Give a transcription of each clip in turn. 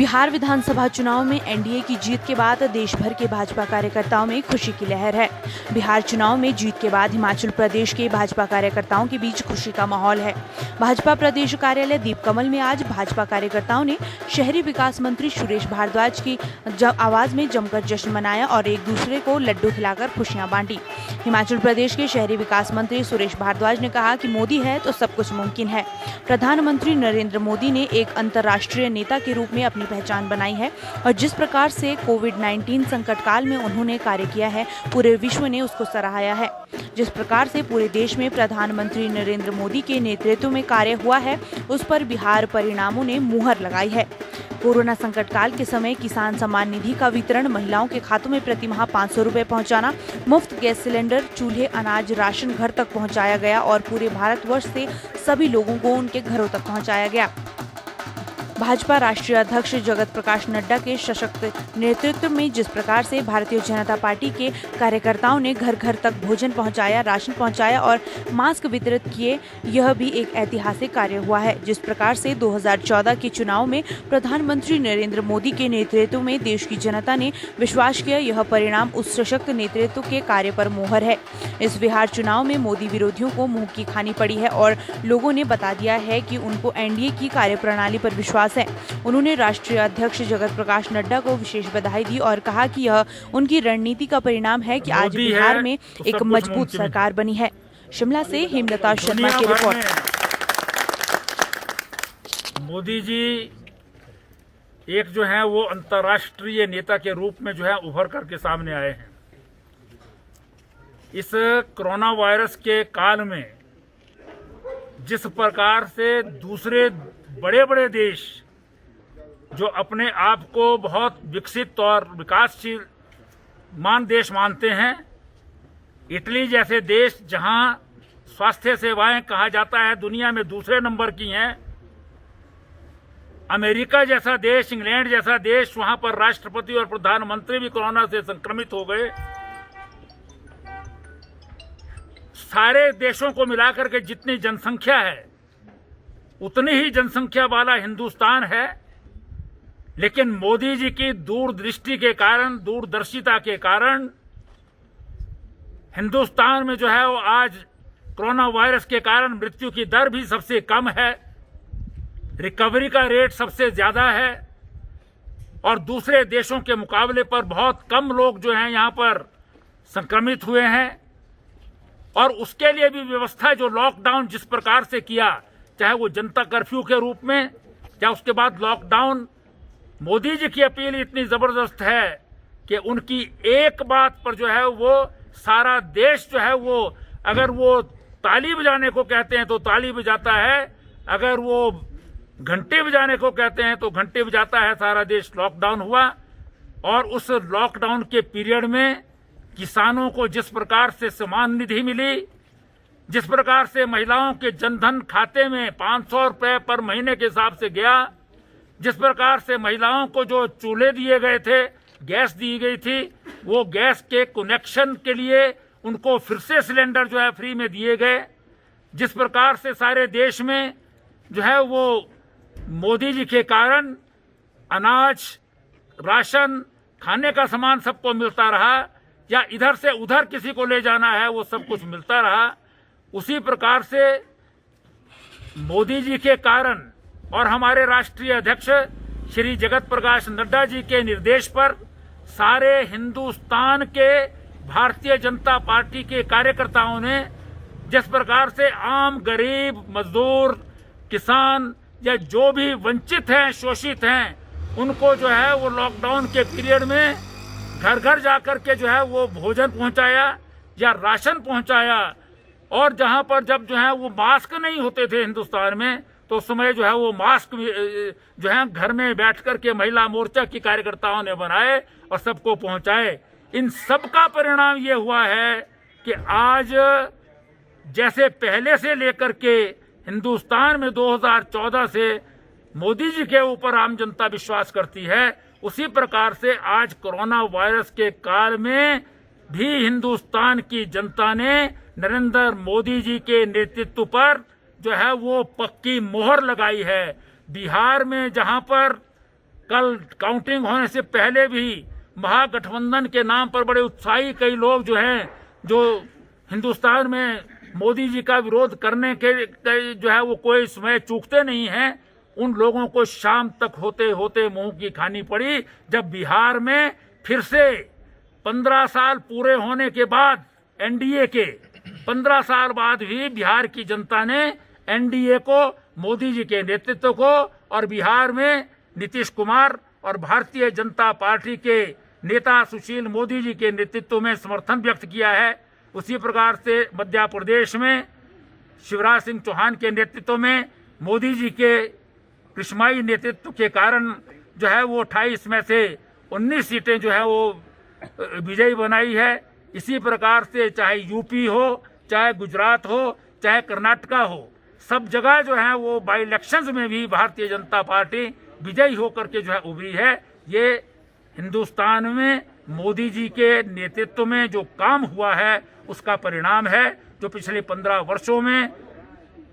बिहार विधानसभा चुनाव में एनडीए की जीत के बाद देश भर के भाजपा कार्यकर्ताओं में खुशी की लहर है। बिहार चुनाव में जीत के बाद हिमाचल प्रदेश के भाजपा कार्यकर्ताओं के बीच खुशी का माहौल है। भाजपा प्रदेश कार्यालय दीपकमल में आज भाजपा कार्यकर्ताओं ने शहरी विकास मंत्री सुरेश भारद्वाज की आवाज में जमकर जश्न मनाया और एक दूसरे को लड्डू खिलाकर खुशियां बांटी। हिमाचल प्रदेश के शहरी विकास मंत्री सुरेश भारद्वाज ने कहा कि मोदी है तो सब कुछ मुमकिन है। प्रधानमंत्री नरेंद्र मोदी ने एक अंतर्राष्ट्रीय नेता के रूप में अपनी पहचान बनाई है और जिस प्रकार से कोविड-19 संकट काल में उन्होंने कार्य किया है, पूरे विश्व ने उसको सराहा है। जिस प्रकार से पूरे देश में प्रधानमंत्री नरेंद्र मोदी के नेतृत्व में कार्य हुआ है, उस पर बिहार परिणामों ने मुहर लगाई है। कोरोना संकट काल के समय किसान सम्मान निधि का वितरण, महिलाओं के खातों में प्रतिमाह 500 रुपए पहुंचाना, मुफ्त गैस सिलेंडर, चूल्हे, अनाज, राशन घर तक पहुंचाया गया और पूरे भारतवर्ष से सभी लोगों को उनके घरों तक पहुंचाया गया। भाजपा राष्ट्रीय अध्यक्ष जगत प्रकाश नड्डा के सशक्त नेतृत्व में जिस प्रकार से भारतीय जनता पार्टी के कार्यकर्ताओं ने घर घर तक भोजन पहुंचाया, राशन पहुंचाया और मास्क वितरित किए, यह भी एक ऐतिहासिक कार्य हुआ है। जिस प्रकार से 2014 के चुनाव में प्रधानमंत्री नरेंद्र मोदी के नेतृत्व में देश की जनता ने विश्वास किया, यह परिणाम उस सशक्त नेतृत्व के कार्य पर मोहर है। इस बिहार चुनाव में मोदी विरोधियों को मुंह की खानी पड़ी है और लोगों ने बता दिया है कि उनको एनडीए की कार्यप्रणाली पर विश्वास है। उन्होंने राष्ट्रीय अध्यक्ष जगत प्रकाश नड्डा को विशेष बधाई दी और कहा कि यह उनकी रणनीति का परिणाम है कि आज बिहार में एक मजबूत सरकार बनी है। शिमला से हेमलता शर्मा की रिपोर्ट। मोदी जी एक जो है वो अंतर्राष्ट्रीय नेता के रूप में जो है उभर करके सामने आए हैं। इस कोरोना वायरस के काल में जिस प्रकार से दूसरे बड़े बड़े देश जो अपने आप को बहुत विकसित और विकासशील देश मानते हैं, इटली जैसे देश जहां स्वास्थ्य सेवाएं कहा जाता है दुनिया में दूसरे नंबर की हैं, अमेरिका जैसा देश, इंग्लैंड जैसा देश, वहां पर राष्ट्रपति और प्रधानमंत्री भी कोरोना से संक्रमित हो गए। सारे देशों को मिलाकर के जितनी जनसंख्या है उतनी ही जनसंख्या वाला हिंदुस्तान है, लेकिन मोदी जी की दूरदृष्टि के कारण, दूरदर्शिता के कारण हिंदुस्तान में जो है वो आज कोरोना वायरस के कारण मृत्यु की दर भी सबसे कम है, रिकवरी का रेट सबसे ज्यादा है और दूसरे देशों के मुकाबले पर बहुत कम लोग जो हैं यहां पर संक्रमित हुए हैं। और उसके लिए भी व्यवस्था जो लॉकडाउन जिस प्रकार से किया, चाहे वो जनता कर्फ्यू के रूप में या उसके बाद लॉकडाउन, मोदी जी की अपील इतनी जबरदस्त है कि उनकी एक बात पर जो है वो सारा देश जो है वो, अगर वो ताली बजाने को कहते हैं तो ताली बजाता है, अगर वो घंटे बजाने को कहते हैं तो घंटे बजाता है। सारा देश लॉकडाउन हुआ और उस लॉकडाउन के पीरियड में किसानों को जिस प्रकार से सम्मान निधि मिली, जिस प्रकार से महिलाओं के जनधन खाते में 500 रुपए पर महीने के हिसाब से गया, जिस प्रकार से महिलाओं को जो चूल्हे दिए गए थे, गैस दी गई थी, वो गैस के कनेक्शन के लिए उनको फिर से सिलेंडर जो है फ्री में दिए गए, जिस प्रकार से सारे देश में जो है वो मोदी जी के कारण अनाज, राशन, खाने का सामान सबको मिलता रहा, या इधर से उधर किसी को ले जाना है वो सब कुछ मिलता रहा। उसी प्रकार से मोदी जी के कारण और हमारे राष्ट्रीय अध्यक्ष श्री जगत प्रकाश नड्डा जी के निर्देश पर सारे हिंदुस्तान के भारतीय जनता पार्टी के कार्यकर्ताओं ने जिस प्रकार से आम, गरीब, मजदूर, किसान या जो भी वंचित हैं, शोषित हैं, उनको जो है वो लॉकडाउन के पीरियड में घर घर जाकर के जो है वो भोजन पहुंचाया या राशन पहुंचाया। और जहां पर जब जो है वो मास्क नहीं होते थे हिंदुस्तान में, तो उस समय जो है वो मास्क जो है घर में बैठ कर के महिला मोर्चा की कार्यकर्ताओं ने बनाए और सबको पहुंचाए। इन सब का परिणाम ये हुआ है कि आज जैसे पहले से लेकर के हिंदुस्तान में 2014 से मोदी जी के ऊपर आम जनता विश्वास करती है, उसी प्रकार से आज कोरोना वायरस के काल में भी हिंदुस्तान की जनता ने नरेंद्र मोदी जी के नेतृत्व पर जो है वो पक्की मोहर लगाई है। बिहार में जहां पर कल काउंटिंग होने से पहले भी महागठबंधन के नाम पर बड़े उत्साही कई लोग जो हैं, जो हिंदुस्तान में मोदी जी का विरोध करने के जो है वो कोई समय चूकते नहीं हैं। उन लोगों को शाम तक होते होते मुंह की खानी पड़ी, जब बिहार में फिर से 15 साल पूरे होने के बाद एनडीए के 15 साल बाद भी बिहार की जनता ने एनडीए को, मोदी जी के नेतृत्व को और बिहार में नीतीश कुमार और भारतीय जनता पार्टी के नेता सुशील मोदी जी के नेतृत्व में समर्थन व्यक्त किया है। उसी प्रकार से मध्य प्रदेश में शिवराज सिंह चौहान के नेतृत्व में मोदी जी के कृष्माई नेतृत्व के कारण जो है वो 28 में से 19 सीटें जो है वो विजयी बनाई है। इसी प्रकार से चाहे यूपी हो, चाहे गुजरात हो, चाहे कर्नाटका हो, सब जगह जो है वो बाई इलेक्शंस में भी भारतीय जनता पार्टी विजयी होकर के जो है उभरी है। ये हिंदुस्तान में मोदी जी के नेतृत्व में जो काम हुआ है उसका परिणाम है, जो पिछले 15 वर्षों में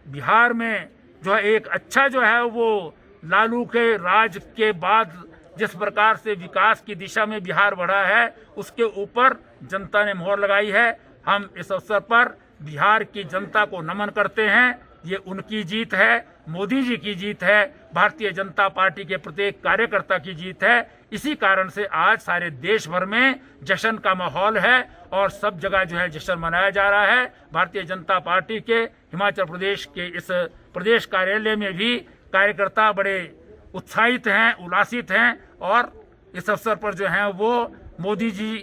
बिहार में जो है एक अच्छा जो है वो लालू के राज के बाद जिस प्रकार से विकास की दिशा में बिहार बढ़ा है उसके ऊपर जनता ने मोहर लगाई है। हम इस अवसर पर बिहार की जनता को नमन करते हैं। ये उनकी जीत है, मोदी जी की जीत है, भारतीय जनता पार्टी के प्रत्येक कार्यकर्ता की जीत है। इसी कारण से आज सारे देश भर में जश्न का माहौल है और सब जगह जो है जश्न मनाया जा रहा है। भारतीय जनता पार्टी के हिमाचल प्रदेश के इस प्रदेश कार्यालय में भी कार्यकर्ता बड़े उत्साहित हैं, उल्लासित हैं और इस अवसर पर जो है वो मोदी जी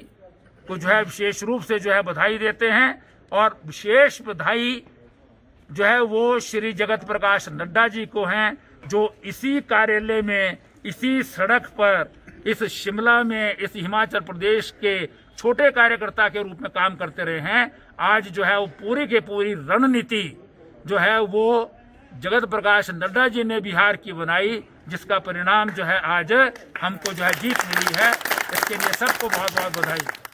को जो है विशेष रूप से जो है बधाई देते हैं। और विशेष बधाई जो है वो श्री जगत प्रकाश नड्डा जी को हैं, जो इसी कार्यालय में, इसी सड़क पर, इस शिमला में, इस हिमाचल प्रदेश के छोटे कार्यकर्ता के रूप में काम करते रहे हैं। आज जो है वो पूरी के पूरी रणनीति जो है वो जगत प्रकाश नड्डा जी ने बिहार की बनाई, जिसका परिणाम जो है आज हमको जो है जीत मिली है। इसके लिए सबको बहुत बहुत बधाई।